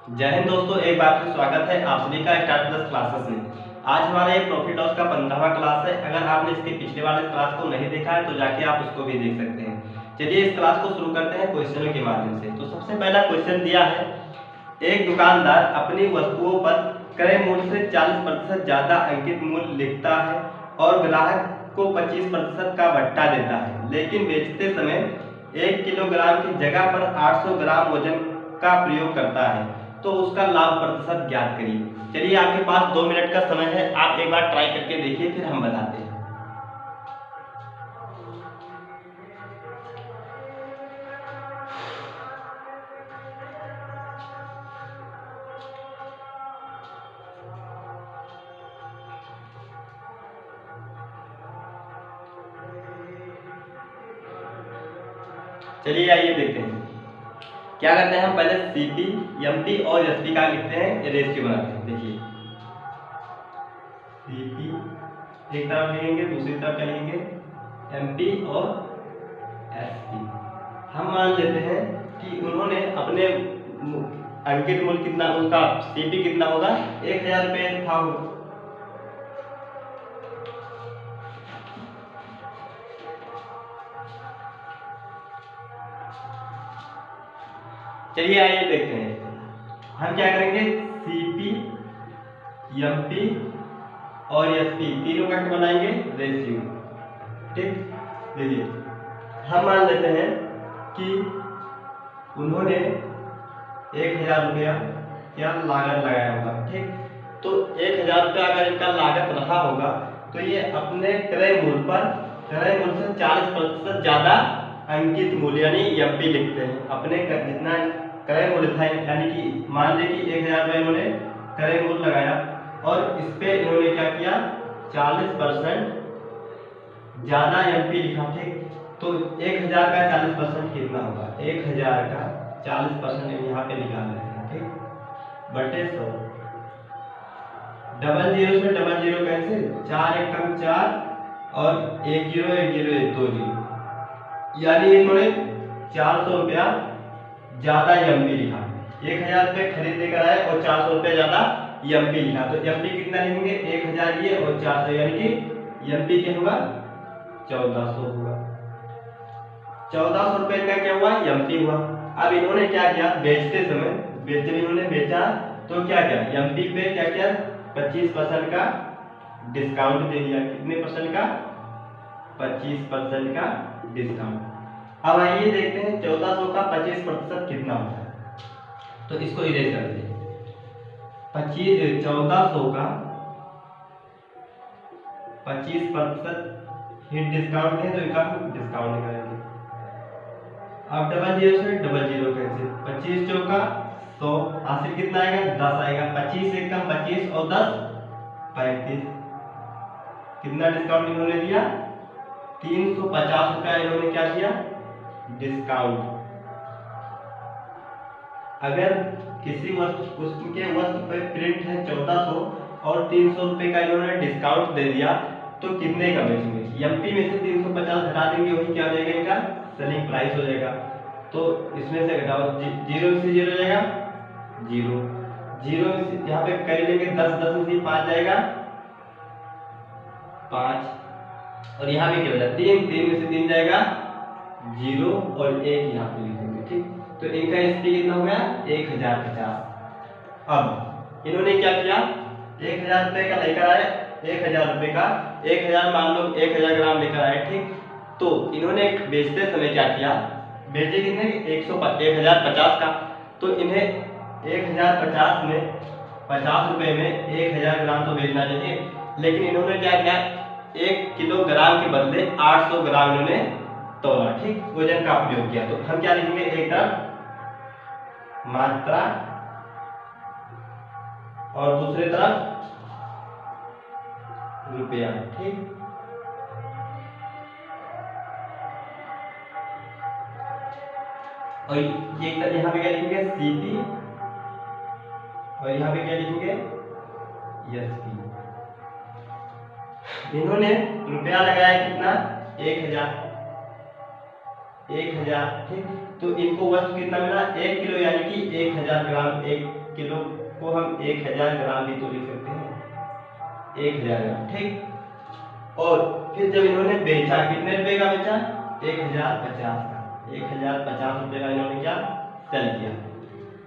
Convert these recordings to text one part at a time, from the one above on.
जय हिंद दोस्तों, एक बार फिर स्वागत है आप सभी का स्टार्ट प्लस क्लासेस में। आज हमारा ये प्रॉफिट लॉस का 15वां क्लास है। अगर आपने इसके पिछले वाले क्लास को नहीं देखा है तो जाके आप उसको भी देख सकते हैं। चलिए इस क्लास को शुरू करते हैं क्वेश्चनों के माध्यम से। तो सबसे पहला क्वेश्चन दिया है, एक दुकानदार अपनी वस्तुओं पर क्रय मूल्य से 40% ज्यादा अंकित मूल्य लिखता है और ग्राहक को 25% का भट्टा देता है, लेकिन बेचते समय 1 किलोग्राम की जगह पर 800 ग्राम वजन का प्रयोग करता है, तो उसका लाभ प्रतिशत ज्ञात करिए। चलिए आपके पास 2 मिनट का समय है, आप एक बार ट्राई करके देखिए, फिर हम बताते हैं। चलिए आइए देखते हैं क्या करते हैं। हम पहले सीपी, एमपी और एसपी का लिखते हैं, रेशियो बनाते हैं। देखिए सीपी एक तरफ लिखेंगे, दूसरी तरफ क्या लिखेंगे, एमपी और एसपी। हम मान लेते हैं कि उन्होंने अपने अंकित मूल्य कितना, उनका सीपी कितना होगा, 1000 रुपये था। चलिए आइए देखते हैं हम क्या करेंगे। सीपी, एमपी और एसपी तीनों का क्या बनाएंगे, रेशियो। ठीक, देखिए हम मान लेते हैं कि उन्होंने 1000 रुपया क्या लागत लगाया होगा। ठीक, तो 1000 रुपया अगर इनका लागत रहा होगा तो ये अपने क्रय मूल्य पर, क्रय मूल्य से 40% ज्यादा अंकित मूल्य यानी एमपी लिखते हैं। अपने जितना क्रय मूल्य था, यानी कि मान लें कि 1000 रुपये इन्होंने क्रय मूल्य लगाया और इस पे इन्होंने क्या किया, 40% ज्यादा एमपी लिखा। ठीक, तो 1000 का 40% कितना होगा, 1000 का 40% यहाँ पे निकाल लेते हैं। ठीक, बटे 100, डबल जीरो से डबल जीरो कैंसिल, 4 एक कम 4 और 1 जीरो 1 जीरो 1 2 जीरो, यानी इन्होंने 400 रुपया ज्यादा एमपी लिखा। 1000 रुपये खरीद लेकर आए और 400 रुपये ज्यादा एमपी लिखा, तो एमपी कितना लिखेंगे, 1000 ये और 400, यानी कि एमपी क्या होगा, 1400 होगा। 1400 रुपये का क्या हुआ, एमपी हुआ। अब इन्होंने क्या किया, बेचते समय, जब इन्होंने बेचा तो क्या किया, एमपी पे क्या किया, 25% का डिस्काउंट दे दिया। कितने परसेंट का, 25% का डिस्काउंट। अब आइए देखते हैं 1400 का 25% कितना होता है, तो इसको इरेज कर दीजिए। 1400 का 25% हिट डिस्काउंट है, तो इसका हम डिस्काउंट निकालेंगे। अब डबल जीरो से डबल जीरो कैंसिल, 25 चौका 100, हासिल कितना आएगा, 10 आएगा। 25 एक कम 25 और 10 35। कितना डिस्काउंट इन्होंने दिया, 350 रुपया इन्होंने क्या दिया, डिस्काउंट। अगर किसी वस्तु, उसके वस्तु पे प्रिंट है 1400 और 300 रुपये का इन्होंने डिस्काउंट दे दिया, तो कितने का बेचेंगे, एमपी में से 350 घटा देंगे, वही क्या हो जाएगा, इनका सेलिंग प्राइस हो जाएगा। तो इसमें से घटाओ, जीरो से जीरो जाएगा, जीरो जीरो यहाँ पे कर लेंगे, 10 10 में से 5 जाएगा, 5, और यहाँ पे क्या बचा, 3 3 में से 3 जाएगा, 0 और 1 यहाँ पे लिखेंगे। ठीक, तो इनका एसपी कितना हो गया, 1050। अब इन्होंने क्या किया, 1000 रुपये का लेकर आए, 1000 रुपये का 1000 मान लो 1000 ग्राम लेकर आए। ठीक, तो इन्होंने बेचते समय क्या किया, बेचे कितने, 1050 का, तो इन्हें 1050 में 50 रुपये में 1000 ग्राम तो बेचना चाहिए, लेकिन इन्होंने क्या किया, 1 किलोग्राम के बदले 800 ग्राम इन्होंने तोला। ठीक, वजन का प्रयोग किया, तो हम क्या लिखेंगे, एक तरफ मात्रा और दूसरी तरफ रुपया। ठीक, और यहाँ पे क्या लिखेंगे, सीपी, और यहाँ पे क्या लिखेंगे, एसपी। इन्होंने रुपया लगाया कितना, 1000। ठीक, तो इनको वस्तु कितना मिला, 1 किलो, यानी कि 1000 ग्राम, 1 किलो को हम 1000 ग्राम भी तो लिख सकते हैं, 1000 ग्राम, ठीक। और फिर जब इन्होंने बेचा, कितने रुपए का बेचा? 1050 का, 1050 रुपए का इन्होंने क्या सेल किया।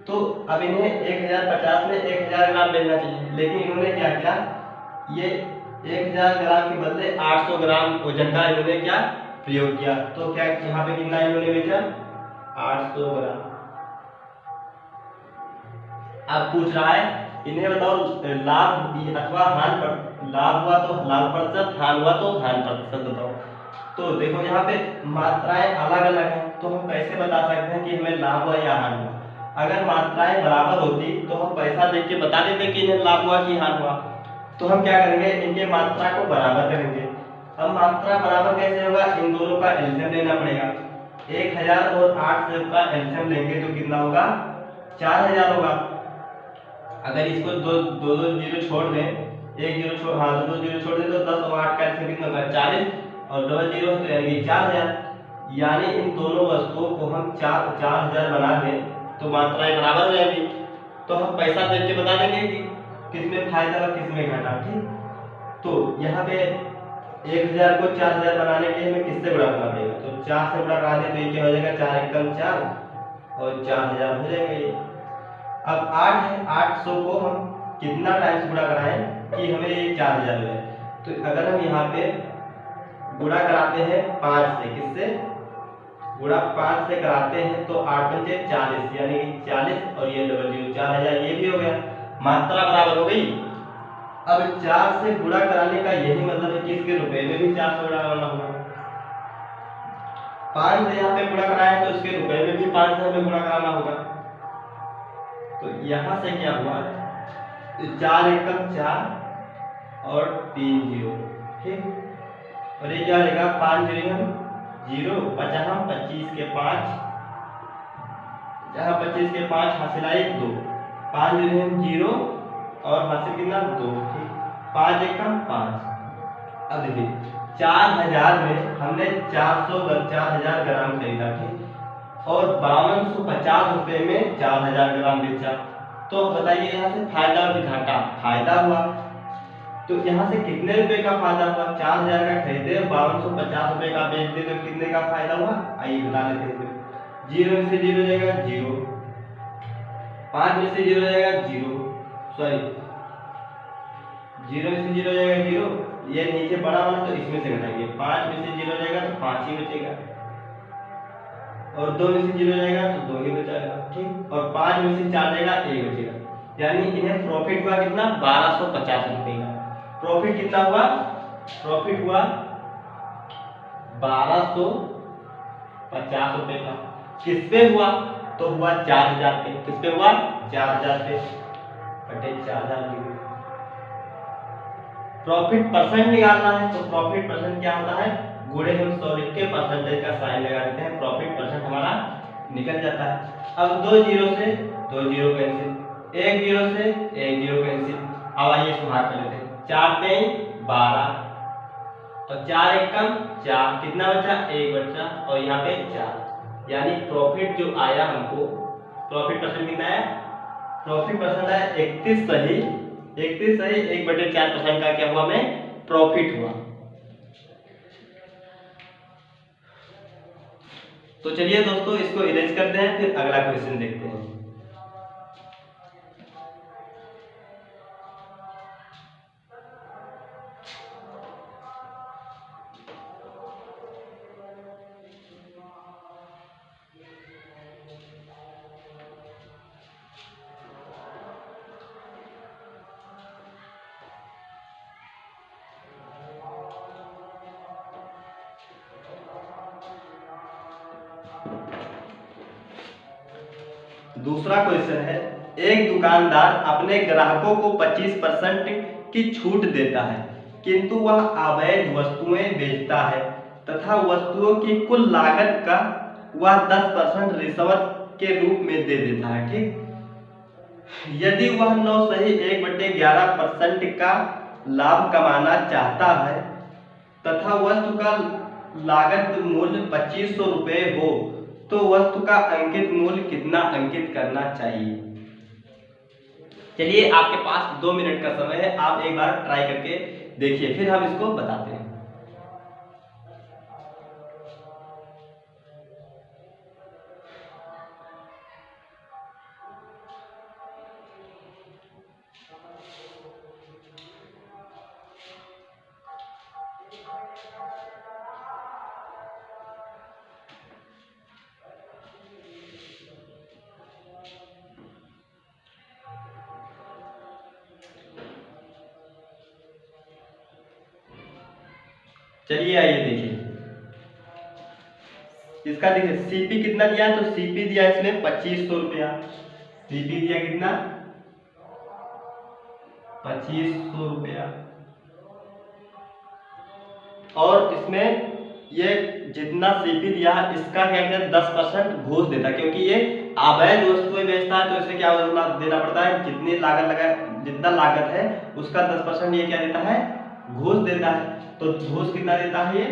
तो अब इन्हें 1050 में 1000 ग्राम बेचना चाहिए, लेकिन इन्होंने क्या किया, ये 1000 ग्राम के बदले 800 ग्राम वजन का इन्होंने क्या प्रयोग किया। तो क्या यहाँ पे कितना इन्होंने बेचा? 800 ग्राम। अब पूछ रहा है इन्हें बताओ लाभ अथवा हानि पर, लाभ हुआ तो लाभ प्रतिशत, हानि हुआ तो हानि प्रतिशत बताओ। तो देखो यहाँ पे मात्राएं अलग अलग हैं, तो हम कैसे बता सकते हैं कि हमें लाभ हुआ या हानि हुआ। अगर मात्राएं बराबर होती तो हम पैसा देख के बता देते कि इन्हें लाभ हुआ कि हानि हुआ। तो हम क्या करेंगे, इनके मात्रा को बराबर करेंगे। अब मात्रा बराबर कैसे होगा, इन दोनों का एलसीएम लेना पड़ेगा। 1000 और 800 का एलसीएम लेंगे तो कितना होगा? 4000 होगा। अगर इसको दो जीरो छोड़ दें, एक जीरो छोड़, हाँ दो जीरो छोड़ दें तो 10 और 8 का एलसीएम कितना होगा? 40, और डबल जीरो तो यानी 4000। यानी इन दोनों वस्तुओं को हम 4000 बना दें तो मात्राएं बराबर हो जाएंगी। तो हम पैसा देख के बता देंगे कि किसमें फायदा और किसमें घाटा, ठीक। तो यहाँ पे 1000 को 4000 बनाने के लिए हमें किससे गुणा करना पड़ेगा? तो 4 से गुणा करा दें तो ये क्या हो जाएगा? 4 एकम 4 और 4000 हो जाएगा ये। अब 8 है, 800 को हम कितना टाइम्स गुणा कराएं कि हमें ये 4000 हो जाए? तो अगर हम यहाँ पे गुणा कराते हैं 5 से, किससे गुणा 5 से कराते हैं तो 8 पंचे 40, यानी कि 40 और ये डबल जीरो 4000, ये भी हो गया, मात्रा बराबर हो गई। अब 4 से गुणा कराने का यही मतलब है कि इसके रुपए में भी 4 से गुणा करना होगा। 5 से यहाँ पे गुणा कराए तो इसके रुपए में भी 5 से हमें गुणा कराना होगा। तो यहाँ से क्या हुआ, 4 एकम 4 और 3 जीरो, ठीक। और ये क्या हो जाएगा? 5 जीरो 0, जहाँ 25 के 5, जहाँ 25 के 5 हासिल आए 2, 5 जीरो 0 और हासिल कितना 2, ठीक। 5 एकम 5। अब देखिए 4000 में हमने 4000 ग्राम खरीदा, ठीक, और 5250 रुपए में 4000 ग्राम बेचा। तो बताइए यहाँ से फायदा और घाटा? फायदा हुआ। तो यहाँ से कितने रुपए का फायदा हुआ? 4000 का खरीदे, 5250 रुपए का बेच दे तो कितने का फायदा हुआ? आइए बता लेते हैं। 0 में से 0 जाएगा 0, 5 में से 0 जाएगा 0, सॉरी 0 में से 0 जाएगा 0, ये नीचे बड़ा वाला तो इसमें से घटाएंगे, 5 में से 0 जाएगा तो 5 ही बचेगा, और 2 में से 0 जाएगा तो 2 ही बचेगा, ठीक। और 5 में से 4 जाएगा 1 बचेगा। यानी इन्हें प्रॉफिट हुआ कितना? 1250 रुपए का। प्रॉफिट कितना हुआ? प्रॉफिट हुआ 1250 रुपए का। किस पे हुआ? तो हुआ 4000 पे। किस पे हुआ? 4000 पे बटे 4000। प्रॉफिट परसेंट निकालना है तो प्रॉफिट परसेंट क्या होता है? गुणे हम 100 लिख के परसेंटेज का साइन लगा देते हैं, प्रॉफिट परसेंट हमारा निकल जाता है। अब 2 जीरो से 2 जीरो कैंसिल, 1 जीरो से 1 जीरो कैंसिल। अब आइए सुधार कर लेते हैं। 4 3 12 और 4 एकम 4, कितना बचा? 1 बचा, और यहाँ पे 4। यानी प्रॉफिट जो आया हमको, प्रॉफिट परसेंट कितना है? प्रॉफिट परसेंट आया 31 सही, 1/4% का क्या हुआ? हमें प्रॉफिट हुआ। तो चलिए दोस्तों इसको इरेज करते हैं, फिर अगला क्वेश्चन देखते हैं। दूसरा क्वेश्चन है, एक दुकानदार अपने ग्राहकों को 25% की छूट देता है, किंतु वह अवैध वस्तुएं बेचता है तथा वस्तुओं की कुल लागत का वह 10% रिश्वत के रूप में दे देता है, ठीक। यदि वह 9 सही 1/11% का लाभ कमाना चाहता है तथा वस्तु का लागत मूल्य 2500 रुपये हो तो वस्तु का अंकित मूल्य कितना अंकित करना चाहिए? चलिए आपके पास 2 मिनट का समय है, आप एक बार ट्राई करके देखिए, फिर हम इसको बताते हैं। चलिए आइए देखिए, इसका देखिए सीपी कितना दिया है, तो सीपी दिया इसमें 2500 रुपया। सीपी दिया कितना, 2500 रुपया। और इसमें ये जितना सीपी दिया है इसका क्या कहते हैं 10% घूस देता है, क्योंकि ये अवैध वस्तुएं बेचता है, तो इसे क्या देना पड़ता है, जितनी लागत लगा, जितना लागत है उसका 10% ये क्या देता है, घूस देता है। तो घूस कितना देता है, ये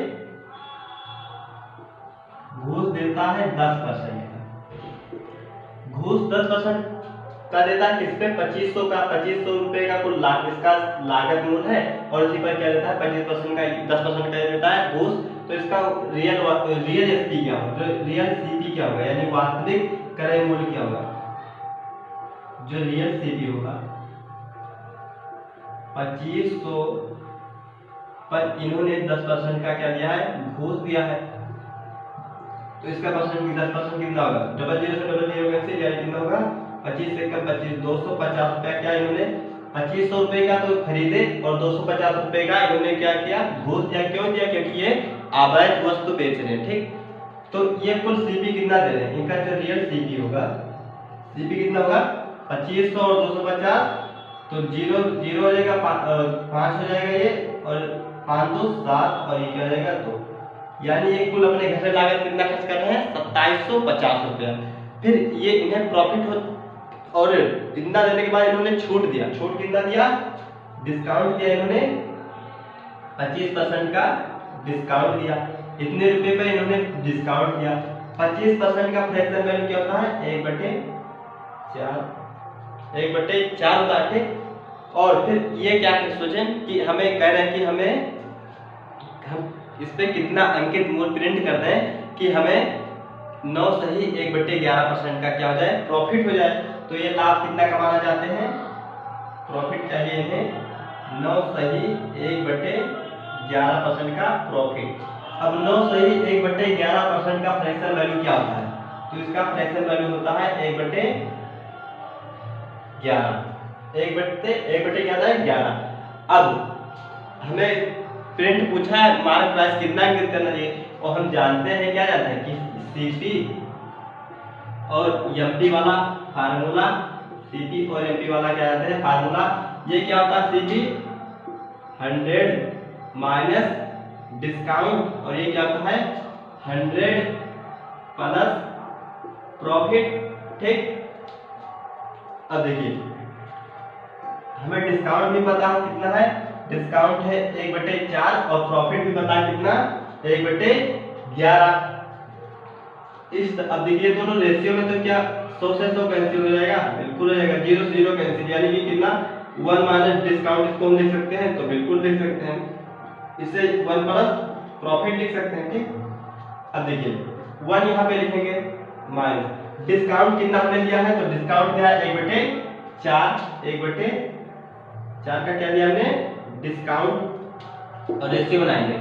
घूस देता है 10%। घूस 10% का देता है, किस पे, 2500 का, 2500 रुपए का कुल इसका लागत मूल्य है, और इसी पर क्या देता है 25% का 10% का देता है घूस। तो इसका रियल एसपी क्या होगा, रियल सीपी क्या होगा, यानी वास्तविक क्रय मूल्य क्या होगा, जो रियल सीपी होगा 2500 पर इन्होंने 10% का क्या दिया है, घूस दिया है। तो इसका परसेंट 10% कितना होगा, 00 से 00 कैंसिल, यानी कितना होगा 25 से कम 25, 250 रुपया क्या इन्होंने 2500 रुपए का तो खरीदे, और 250 रुपए का इन्होंने क्या किया, घूस दिया। क्यों दिया, क्योंकि ये अवैध वस्तु बेच रहे हैं, ठीक। तो ये कुल सीपी कितना दे रहे हैं, इनका जो रियल सीपी होगा, सीपी कितना होगा 2500 और 250, तो 0 0 हो जाएगा, 5 हो जाएगा ये, और 5 2 7, और ये क्या हो जाएगा 2, यानी ये कुल अपने घर से लागत कितना खर्च कर रहे हैं 2750 रुपया। फिर ये इन्हें प्रॉफिट हो, और इतना देने के बाद इन्होंने छूट दिया। छूट कितना दिया, डिस्काउंट दिया इन्होंने 25% का डिस्काउंट दिया। इतने रुपए पे इन्होंने डिस्काउंट दिया। 25% का फ्रैक्शन वैल्यू क्या होता है, 1/4, 1/4 होता है, ठीक। और फिर ये क्या सोचें कि हमें कह रहे हैं कि हम इस पे कितना अंकित मूल्य प्रिंट कर दें कि हमें 9 सही 1/11% का क्या हो जाए, प्रॉफिट हो जाए। तो ये लाभ कितना कमाना चाहते हैं, प्रॉफिट चाहिए इन्हें 9 सही 1/11% का प्रॉफिट। अब 9 सही 1/11% का फ्रैक्शन वैल्यू क्या होता है, तो इसका फ्रैक्शन वैल्यू होता है 1/11, 1/11। अब हमें प्रिंट पूछा है, मार्क प्राइस कितना अंकित करना चाहिए, और हम जानते हैं, क्या जानते हैं कि सीपी और एमपी वाला फार्मूला, सीपी और एमपी वाला क्या जानते हैं फार्मूला, ये क्या होता है, सीपी 100 माइनस डिस्काउंट, और ये क्या होता है 100 प्लस प्रॉफिट, ठीक। अब देखिए हमें डिस्काउंट भी पता है कितना है, डिस्काउंट है 1/4, और प्रॉफिट भी पता है कितना 1/11। अब देखिए दोनों रेशियो में तो क्या 100 से 100 कैंसिल हो जाएगा, बिल्कुल हो जाएगा, 0 से 0 कैंसिल, यानी कि कितना 1 माइनस डिस्काउंट, इसको हम लिख सकते हैं, तो बिल्कुल लिख सकते हैं, इसे 1 प्लस प्रॉफिट लिख सकते हैं, ठीक। अब देखिए 1 यहाँ पे लिखेंगे, माइनस डिस्काउंट कितना हमने लिया है, तो डिस्काउंट दिया है 1/4, 1/4 का क्या दिया हमने डिस्काउंट, और रेशियो बनाएंगे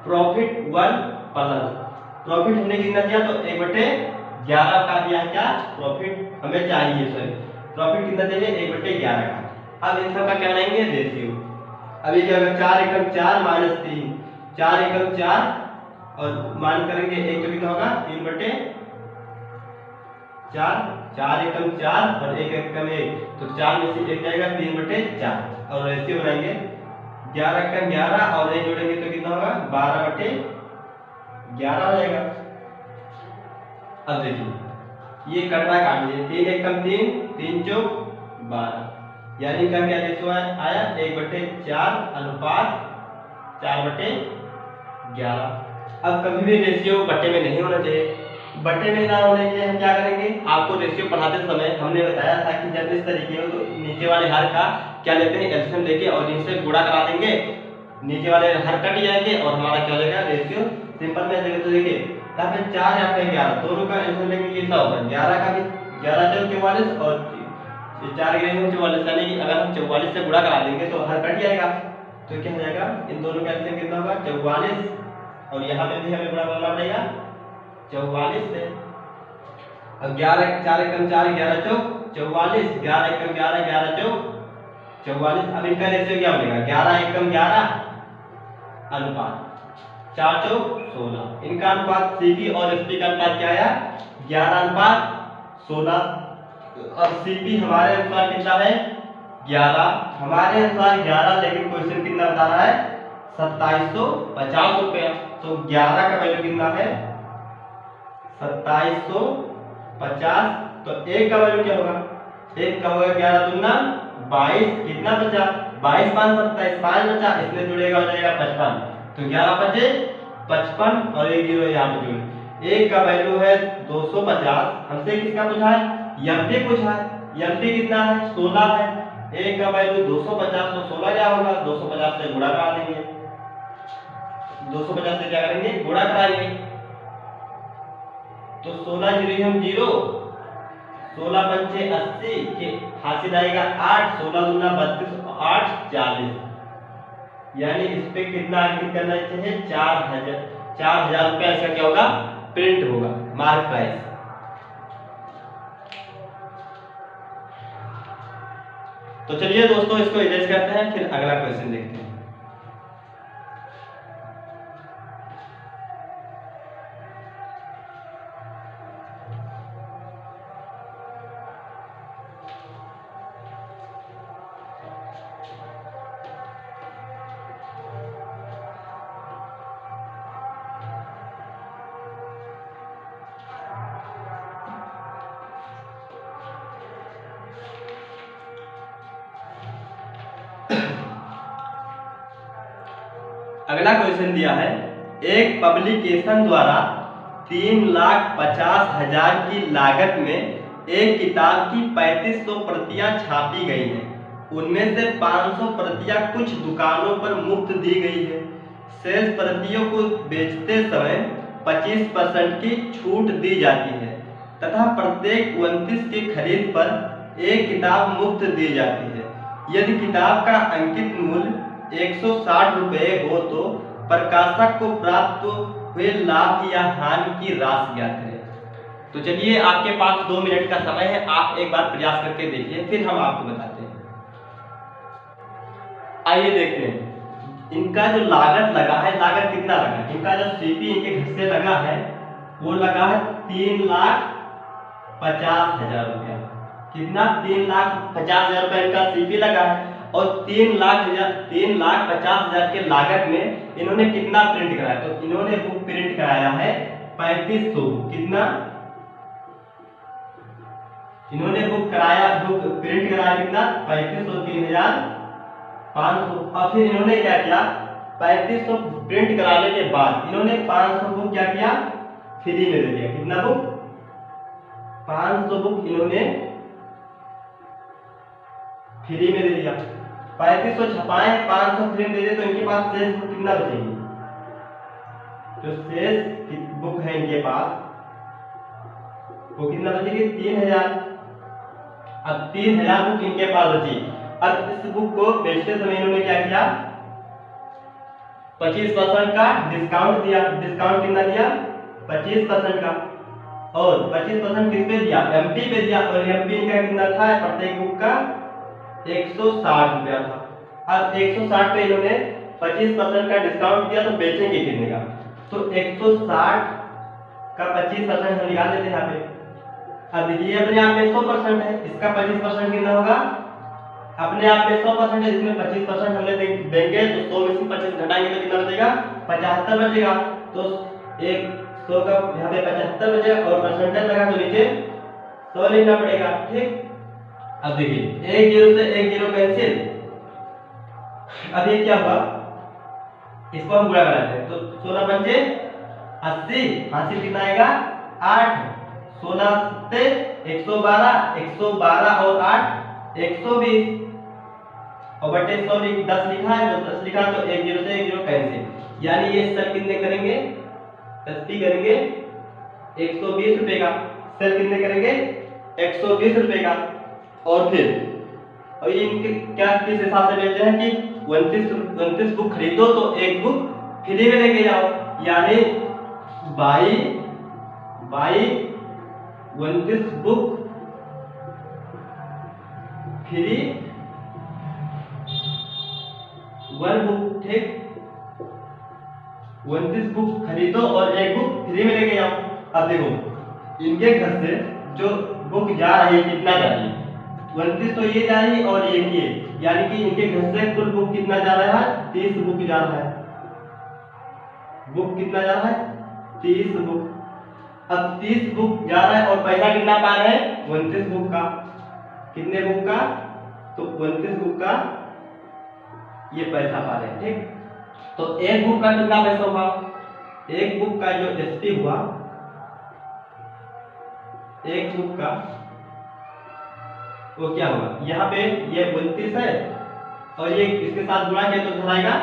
प्रॉफिट 1 प्लस प्रॉफिट हमने कितना दिया, तो 1/11 का दिया है, क्या प्रॉफिट हमें चाहिए, सर प्रॉफिट कितना चाहिए 1/11 का। अब इन सब का क्या बनाएंगे रेशियो, अभी क्या होगा 4 एकम 4 माइनस 3, 4 एकम 4, और मान करेंगे 1 तो कितना होगा 3/4, 4 एकम 4 और 1 एकम 1, तो 4 में से 1 जाएगा 3/4, और रेशियो बनाएंगे 11 का 11 और 1 जोड़ेंगे तो कितना होगा 12/11 हो जाएगा। अब देखिए ये कटवा काट दीजिए, 3 एकम 3, 3 चौक 12, यानी का क्या रेशियो आया 1/4 अनुपात 4/11। अब कभी भी रेशियो बट्टे में नहीं होना चाहिए, बटे में ना होने के लिए हम क्या करेंगे, आपको रेशियो पढ़ाते समय हमने बताया था कि जब इस तरीके हो तो नीचे वाले हर का क्या लेते हैं, एलसीएम लेके और इनसे गुणा करा देंगे, नीचे वाले हर कट जाएंगे और हमारा क्या हो जाएगा, रेशियो सिंपल में जाएगा। तो देखिए यहाँ पे 4 यहाँ पे 11, दोनों का एलसीएम लेंगे कितना होगा, 11 का भी 11 चौक 44 और 4 11 44, यानी कि अगर हम 44 से गुणा करा देंगे तो हर कट जाएगा। तो क्या हो जाएगा, इन दोनों का एलसीएम कितना होगा, 44, और यहाँ पे भी हमें गुणा करना पड़ेगा 44 से। अब 11 4 एकम 4 11 चौक 44, 11 एकम 11 11 चौक 44। अब इनका रेशियो क्या बनेगा, 11 एकम 11 अनुपात 4 चौक 16। इनका अनुपात सीपी और एसपी का अनुपात क्या आया, 11 अनुपात 16। अब सीपी हमारे अनुसार कितना है, 11, हमारे अनुसार 11, लेकिन क्वेश्चन कितना बता रहा है, 2750 रुपया। तो 11 का वैल्यू कितना है, 2750। तो 1 का वैल्यू क्या होगा, 1 का होगा 11 दूना 22, कितना बचा, 22 5 27, 5 बचा, इसमें जुड़ेगा हो जाएगा 55। तो 11 बचे 55 और 1 जीरो यहाँ पे जुड़े। 1 का वैल्यू है 250, हमसे किसका पूछा है, एमपी पूछा है, एमपी कितना है, 16 है। 1 का वैल्यू 250, तो 16 क्या होगा, 250 से गुणा करा देंगे, 250 से क्या करेंगे, गुणा कराएंगे। तो 16 जीरो हम जीरो, 16 पंचे 80 के हासिल आएगा 8, 16 दूना 32, 8 40, यानी इस पे कितना अंकित करना चाहिए, 4000 रुपया इसका क्या होगा, प्रिंट होगा, मार्क प्राइस। तो चलिए दोस्तों इसको इरेज करते हैं, फिर अगला क्वेश्चन देखते हैं। अगला क्वेश्चन दिया है, एक पब्लिकेशन द्वारा 3,50,000 की लागत में एक किताब की 3500 प्रतियां छापी गई हैं। उनमें से 500 प्रतियां कुछ दुकानों पर मुफ्त दी गई है। शेष प्रतियों को बेचते समय 25% की छूट दी जाती है तथा प्रत्येक 29 की खरीद पर एक किताब मुफ्त दी जाती है। यदि किताब का अंकित मूल्य 160 रुपये हो तो प्रकाशक को प्राप्त हुए लाभ या हानि की राशि ज्ञात करें। तो चलिए आपके पास 2 मिनट का समय है, आप एक बार प्रयास करके देखिए, फिर हम आपको बताते हैं। आइए देखते हैं इनका जो लागत लगा है, लागत कितना लगा है, इनका जो सीपी इनके घर से लगा है वो लगा है 3,50,000 रुपया। कितना, 3,50,000 रुपया इनका सीपी लगा है। और 3,50,000 के लागत में इन्होंने कितना प्रिंट कराया, तो इन्होंने बुक प्रिंट कराया है 3500। कितना, इन्होंने बुक प्रिंट कराया कितना, 3500, 3,500। और फिर इन्होंने क्या किया, 3500 प्रिंट कराने के बाद इन्होंने 500 बुक क्या किया, फ्री में दे दिया। कितना बुक, 500 बुक इन्होंने फ्री में दे दिया। 3500 छपाए, 500 फ्री में दे दिए, तो इनके पास शेष बुक कितना बचेगी, जो शेष बुक है इनके पास वो कितना बचेगी, 3000। अब 3000 बुक इनके पास बची। अब इस बुक को बेचते समय इन्होंने क्या किया, 25% का डिस्काउंट दिया। डिस्काउंट कितना दिया, 25% का। और 25% किस पे दिया, एमपी पे दिया। और एमपी का कितना था, प्रत्येक बुक का 160 रुपया था। अब 160 पे इन्होंने 25% का डिस्काउंट दिया, तो बेचेंगे कितने का, तो 160 का 25% हम निकाल लेते हैं यहाँ पे। अब ये अपने आप में 100% है, इसका 25% कितना होगा, अपने आप में 100% है, इसमें 25% हमने देंगे, तो 100 में से 25 घटाएंगे तो कितना बचेगा, 75 बचेगा। तो 100 का यहाँ पे 75 बचेगा और परसेंटेज लगा तो नीचे 100 लिखना पड़ेगा। ठीक, अब देखिए 1 जीरो से 1 जीरो कैंसिल। अब ये क्या हुआ, इसको हम गुणा कराते हैं, तो 16 पंचे 80, हासिल कितना आएगा 8, 16 से 112, 112 और 8 120 और बटे 100 10 लिखा है, तो 10 लिखा तो 1 0 से 1 0 कैंसिल। यानी ये सेल कितने करेंगे, सस्ती करेंगे 120 रुपए का। सेल कितने करेंगे 120 रुपए का। और फिर और ये इनके क्या किस हिसाब से बेचते हैं कि 29 बुक खरीदो तो एक बुक फ्री में लेके जाओ, यानी बाई 29 बुक फ्री 1 बुक, ठीक। 29 बुक खरीदो और एक बुक फ्री में लेके जाओ। अब देखो इनके घर से जो बुक जा रही है कितना जा रही है, 29 तो ये जा रही है और एक ये, यानी कि इनके घर से कुल बुक कितना जा रहा है, 30 बुक जा रहा है। बुक कितना जा रहा है 30 बुक। अब 30 बुक जा रहा है और पैसा कितना पा रहे हैं 29 बुक का। कितने बुक का, तो 29 बुक का ये पैसा पा रहे हैं, ठीक। तो एक बुक का कितना पैसा हुआ, एक बुक का जो एसपी हुआ, एक बुक का वो क्या होगा, यहाँ पे ये 29 है और ये इसके साथ गुणा किया तो धराएगा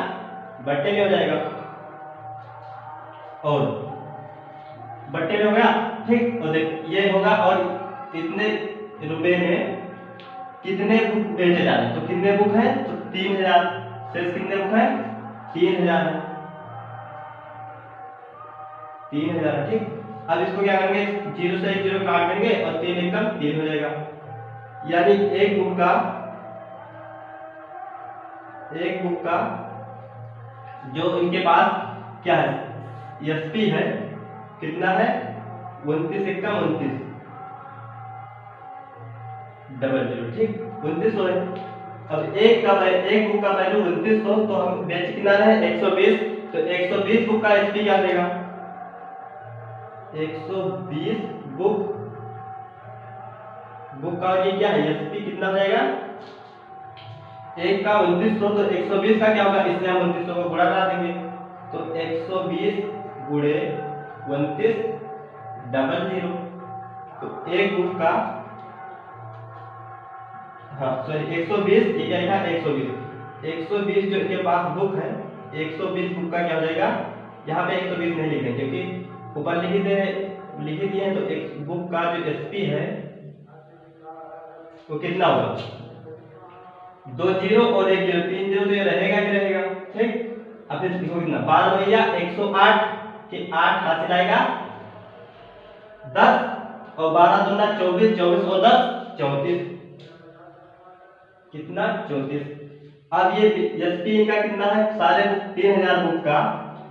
बट्टे में हो जाएगा, और बट्टे में हो गया, ठीक। और देख ये होगा और इतने रुपए में कितने बुक बेचे जा रहे हैं, तो कितने बुक है, तो 3000। शेष कितने बुक है 3000 है, 3000 है, ठीक। अब इसको क्या करेंगे 0 से 1 0 काट देंगे और 3 एकम 3 हो जाएगा, यानी एक बुक का जो इनके पास क्या है एसपी है कितना है 29 एकम 29 00, ठीक। 2900 है। अब एक बुक का वैल्यू 2900, तो हम बेच कितना रहे 120, तो 120 बुक का एसपी क्या देगा 120 बुक का ये क्या है एसपी कितना हो जाएगा, एक का 2900 तो 120 का क्या होगा, इससे हम 2900 को गुणा करा देंगे, तो 120 गुणे 29 00, तो एक बुक का, हाँ सॉरी 120, ये क्या लिखा है 120 जो इनके पास बुक है 120 बुक का क्या हो जाएगा, यहाँ पे 120 नहीं लिखेंगे क्योंकि ऊपर लिख दिए हैं, तो एक बुक का जो एसपी है वो कितना होगा 2 0 और 1 0, 3 0 तो ये रहेगा ही रहेगा, ठीक। अब फिर देखो कितना 12 भैया 108 के 8 हासिल आएगा 10 और 12 दूना 24, 24 और 10 34, कितना 34। अब ये एसपी का कितना है, सारे 3000 बुक का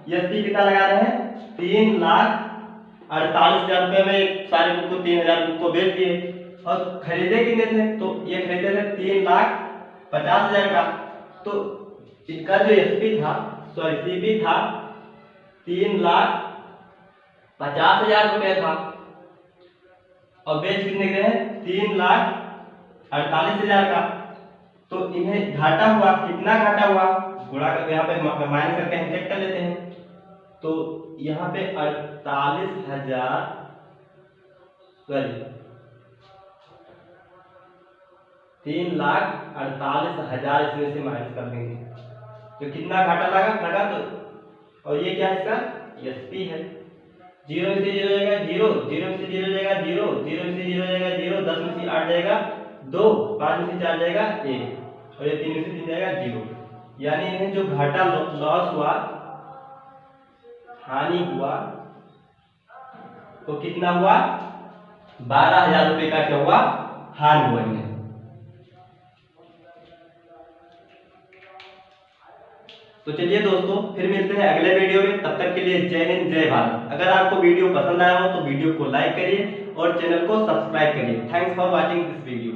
एसपी कितना लगा रहे हैं 3,48,000 रुपए में सारे बुक को 3000 बुक को बेच दिए, और खरीदे कितने थे, तो ये खरीदे थे 3,50,000 का, तो इनका जो एसपी था सॉरी सीपी था 3,50,000 रुपए था, और बेच कितने गए हैं 3,48,000 का, तो इन्हें घाटा हुआ, कितना घाटा हुआ गुणा करके यहाँ पे माइनस करके हम चेक कर लेते हैं, तो यहाँ पे 48,000 सॉरी 3,48,000 इसमें से माइनस कर देंगे, तो कितना घाटा लगा तो, और ये क्या है इसका एसपी है, 0 में से 0 जाएगा 0, 0 में से 0 जाएगा 0, 0 में से 0 जाएगा 0, 10 में से 8 जाएगा 2, 5 में से 4 जाएगा 1, और ये 3 में से 3 जाएगा 0, यानी इन्हें जो घाटा लॉस हुआ, हानि हुआ, तो कितना हुआ 12,000 रुपए का क्या हुआ हानि हुआ इन्हें। तो चलिए दोस्तों फिर मिलते हैं अगले वीडियो में, तब तक के लिए जय हिंद जय भारत। अगर आपको वीडियो पसंद आया हो तो वीडियो को लाइक करिए और चैनल को सब्सक्राइब करिए। Thanks for watching this video.